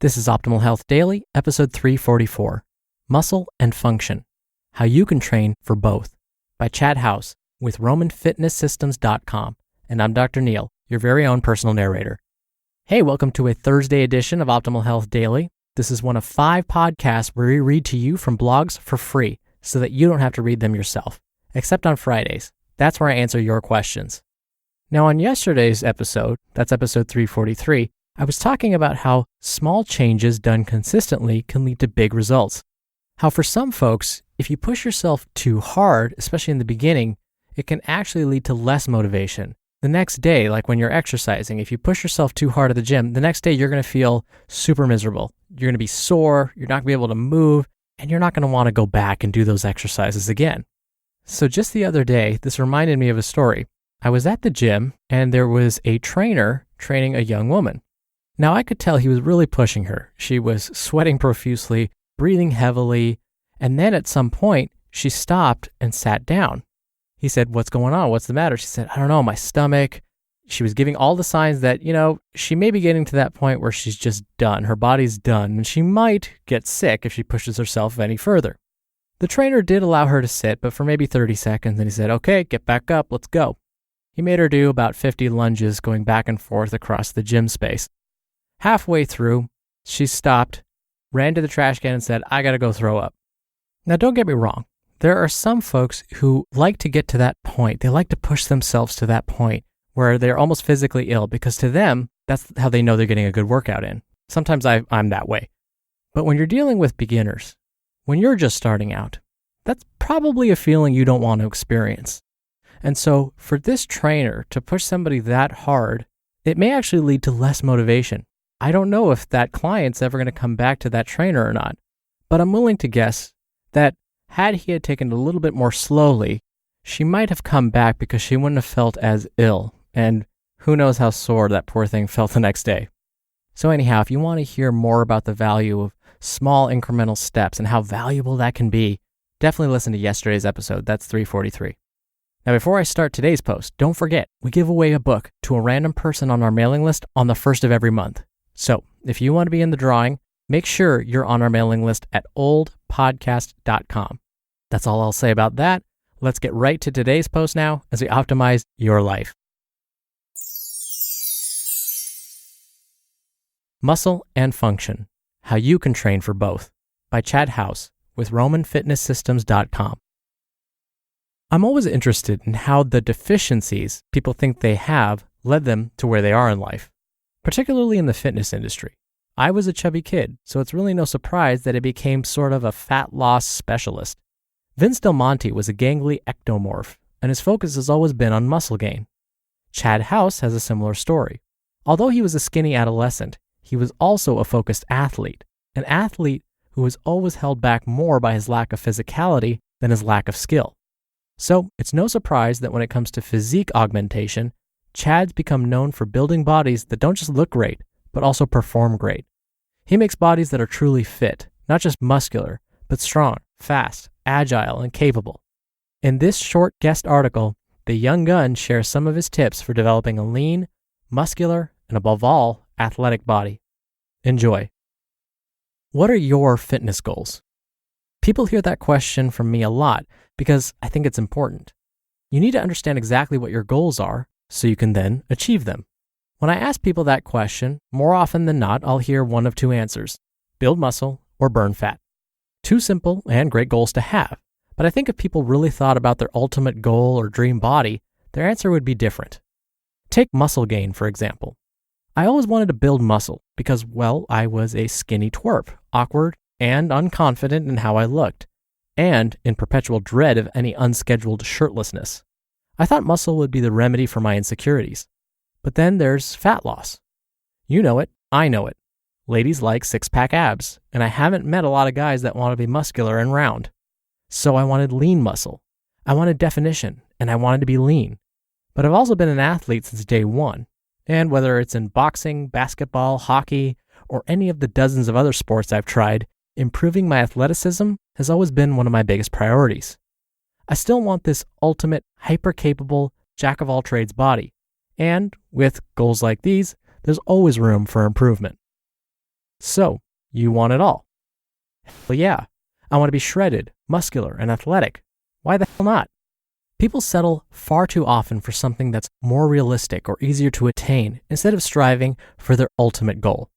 This is Optimal Health Daily, episode 344, Muscle and Function, How You Can Train for Both, by Chad Howse with RomanFitnessSystems.com. And I'm Dr. Neil, your very own personal narrator. Hey, welcome to a Thursday edition of Optimal Health Daily. This is one of 5 podcasts where we read to you from blogs for free so that you don't have to read them yourself, except on Fridays. That's where I answer your questions. Now, on yesterday's episode, that's episode 343, I was talking about how small changes done consistently can lead to big results. How for some folks, if you push yourself too hard, especially in the beginning, it can actually lead to less motivation. The next day, like when you're exercising, if you push yourself too hard at the gym, the next day you're going to feel super miserable. You're going to be sore, you're not going to be able to move, and you're not going to want to go back and do those exercises again. So just the other day, this reminded me of a story. I was at the gym and there was a trainer training a young woman. Now, I could tell he was really pushing her. She was sweating profusely, breathing heavily, and then at some point, she stopped and sat down. He said, "What's going on? What's the matter?" She said, "I don't know, my stomach." She was giving all the signs that, she may be getting to that point where she's just done. Her body's done, and she might get sick if she pushes herself any further. The trainer did allow her to sit, but for maybe 30 seconds, and he said, "Okay, get back up, let's go." He made her do about 50 lunges going back and forth across the gym space. Halfway through, she stopped, ran to the trash can and said, "I gotta go throw up." Now, don't get me wrong. There are some folks who like to get to that point. They like to push themselves to that point where they're almost physically ill because to them, that's how they know they're getting a good workout in. Sometimes I'm that way. But when you're dealing with beginners, when you're just starting out, that's probably a feeling you don't want to experience. And so for this trainer to push somebody that hard, it may actually lead to less motivation. I don't know if that client's ever going to come back to that trainer or not, but I'm willing to guess that had he had taken it a little bit more slowly, she might have come back because she wouldn't have felt as ill, and who knows how sore that poor thing felt the next day. So anyhow, if you want to hear more about the value of small incremental steps and how valuable that can be, definitely listen to yesterday's episode. That's 343. Now, before I start today's post, don't forget, we give away a book to a random person on our mailing list on the first of every month. So if you want to be in the drawing, make sure you're on our mailing list at oldpodcast.com. That's all I'll say about that. Let's get right to today's post now as we optimize your life. Muscle and Function, How You Can Train for Both, by Chad Howse with RomanFitnessSystems.com. I'm always interested in how the deficiencies people think they have led them to where they are in life, particularly in the fitness industry. I was a chubby kid, so it's really no surprise that I became sort of a fat loss specialist. Vince Del Monte was a gangly ectomorph, and his focus has always been on muscle gain. Chad Howse has a similar story. Although he was a skinny adolescent, he was also a focused athlete, an athlete who was always held back more by his lack of physicality than his lack of skill. So it's no surprise that when it comes to physique augmentation, Chad's become known for building bodies that don't just look great, but also perform great. He makes bodies that are truly fit, not just muscular, but strong, fast, agile, and capable. In this short guest article, the young gun shares some of his tips for developing a lean, muscular, and above all, athletic body. Enjoy. What are your fitness goals? People hear that question from me a lot because I think it's important. You need to understand exactly what your goals are so you can then achieve them. When I ask people that question, more often than not, I'll hear one of 2 answers: build muscle or burn fat. 2 simple and great goals to have, but I think if people really thought about their ultimate goal or dream body, their answer would be different. Take muscle gain, for example. I always wanted to build muscle because, well, I was a skinny twerp, awkward and unconfident in how I looked, and in perpetual dread of any unscheduled shirtlessness. I thought muscle would be the remedy for my insecurities. But then there's fat loss. You know it, I know it. Ladies like 6-pack abs, and I haven't met a lot of guys that want to be muscular and round. So I wanted lean muscle. I wanted definition, and I wanted to be lean. But I've also been an athlete since day one. And whether it's in boxing, basketball, hockey, or any of the dozens of other sports I've tried, improving my athleticism has always been one of my biggest priorities. I still want this ultimate, hyper-capable, jack-of-all-trades body. And with goals like these, there's always room for improvement. So, you want it all. Well, yeah, I want to be shredded, muscular, and athletic. Why the hell not? People settle far too often for something that's more realistic or easier to attain instead of striving for their ultimate goal.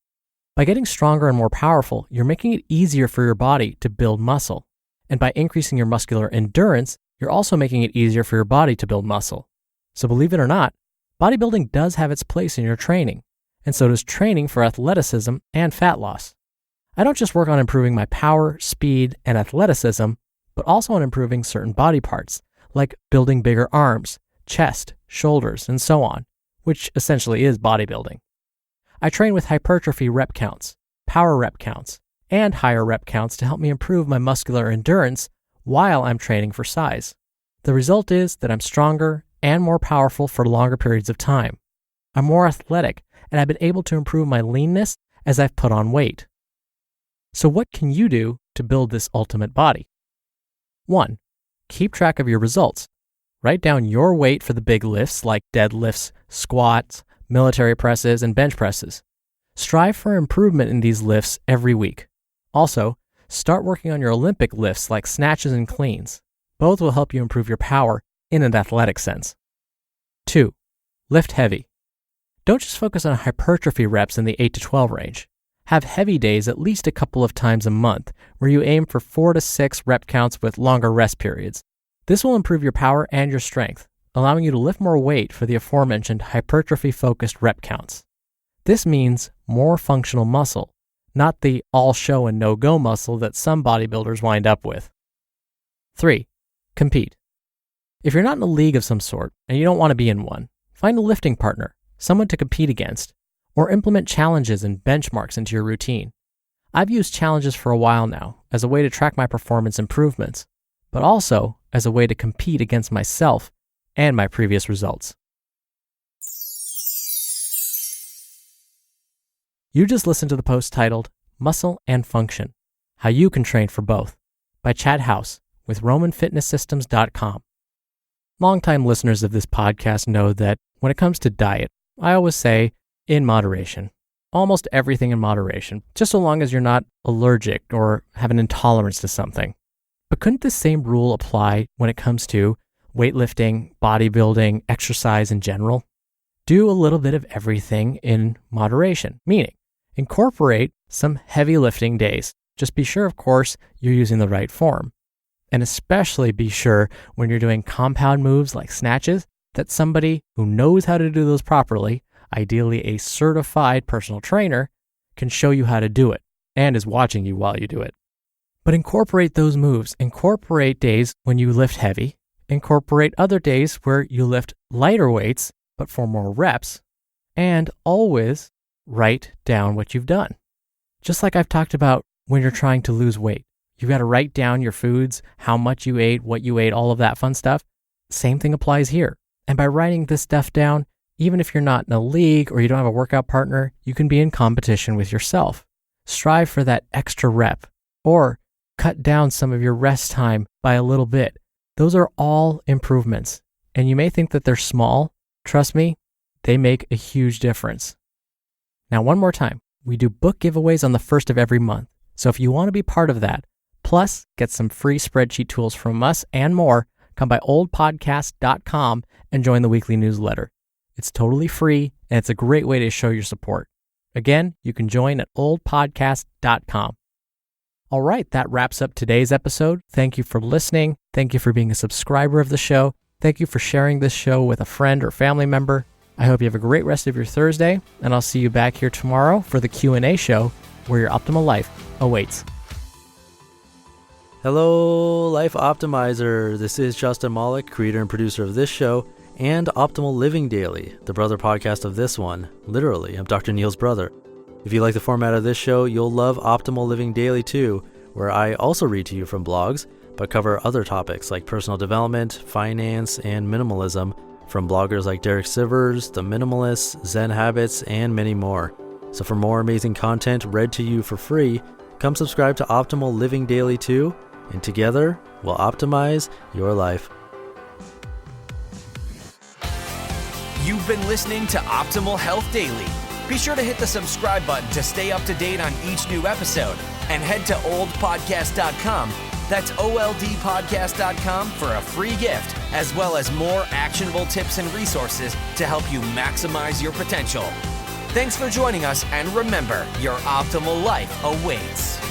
By getting stronger and more powerful, you're making it easier for your body to build muscle. And by increasing your muscular endurance, you're also making it easier for your body to build muscle. So believe it or not, bodybuilding does have its place in your training, and so does training for athleticism and fat loss. I don't just work on improving my power, speed, and athleticism, but also on improving certain body parts, like building bigger arms, chest, shoulders, and so on, which essentially is bodybuilding. I train with hypertrophy rep counts, power rep counts, and higher rep counts to help me improve my muscular endurance while I'm training for size. The result is that I'm stronger and more powerful for longer periods of time. I'm more athletic, and I've been able to improve my leanness as I've put on weight. So what can you do to build this ultimate body? 1. Keep track of your results. Write down your weight for the big lifts like deadlifts, squats, military presses, and bench presses. Strive for improvement in these lifts every week. Also, start working on your Olympic lifts like snatches and cleans. Both will help you improve your power in an athletic sense. 2. Lift heavy. Don't just focus on hypertrophy reps in the 8 to 12 range. Have heavy days at least a couple of times a month where you aim for 4 to 6 rep counts with longer rest periods. This will improve your power and your strength, allowing you to lift more weight for the aforementioned hypertrophy-focused rep counts. This means more functional muscle, not the all-show and no-go muscle that some bodybuilders wind up with. 3. Compete. If you're not in a league of some sort and you don't want to be in one, find a lifting partner, someone to compete against, or implement challenges and benchmarks into your routine. I've used challenges for a while now as a way to track my performance improvements, but also as a way to compete against myself and my previous results. You just listened to the post titled Muscle and Function, How You Can Train for Both by Chad Howse with RomanFitnessSystems.com. Longtime listeners of this podcast know that when it comes to diet, I always say in moderation. Almost everything in moderation, just so long as you're not allergic or have an intolerance to something. But couldn't this same rule apply when it comes to weightlifting, bodybuilding, exercise in general? Do a little bit of everything in moderation, meaning incorporate some heavy lifting days. Just be sure, of course, you're using the right form. And especially be sure when you're doing compound moves like snatches that somebody who knows how to do those properly, ideally a certified personal trainer, can show you how to do it and is watching you while you do it. But incorporate those moves. Incorporate days when you lift heavy. Incorporate other days where you lift lighter weights, but for more reps. And always write down what you've done. Just like I've talked about when you're trying to lose weight. You've got to write down your foods, how much you ate, what you ate, all of that fun stuff. Same thing applies here. And by writing this stuff down, even if you're not in a league or you don't have a workout partner, you can be in competition with yourself. Strive for that extra rep or cut down some of your rest time by a little bit. Those are all improvements. And you may think that they're small. Trust me, they make a huge difference. Now, one more time, we do book giveaways on the first of every month. So if you want to be part of that, plus get some free spreadsheet tools from us and more, come by oldpodcast.com and join the weekly newsletter. It's totally free, and it's a great way to show your support. Again, you can join at oldpodcast.com. All right, that wraps up today's episode. Thank you for listening. Thank you for being a subscriber of the show. Thank you for sharing this show with a friend or family member. I hope you have a great rest of your Thursday, and I'll see you back here tomorrow for the Q&A show where your optimal life awaits. Hello, Life Optimizer. This is Justin Malik, creator and producer of this show and Optimal Living Daily, the brother podcast of this one. Literally, I'm Dr. Neil's brother. If you like the format of this show, you'll love Optimal Living Daily too, where I also read to you from blogs, but cover other topics like personal development, finance, and minimalism from bloggers like Derek Sivers, The Minimalists, Zen Habits, and many more. So for more amazing content read to you for free, come subscribe to Optimal Living Daily too, and together we'll optimize your life. You've been listening to Optimal Health Daily. Be sure to hit the subscribe button to stay up to date on each new episode, and head to oldpodcast.com. That's oldpodcast.com for a free gift, as well as more actionable tips and resources to help you maximize your potential. Thanks for joining us, and remember, your optimal life awaits.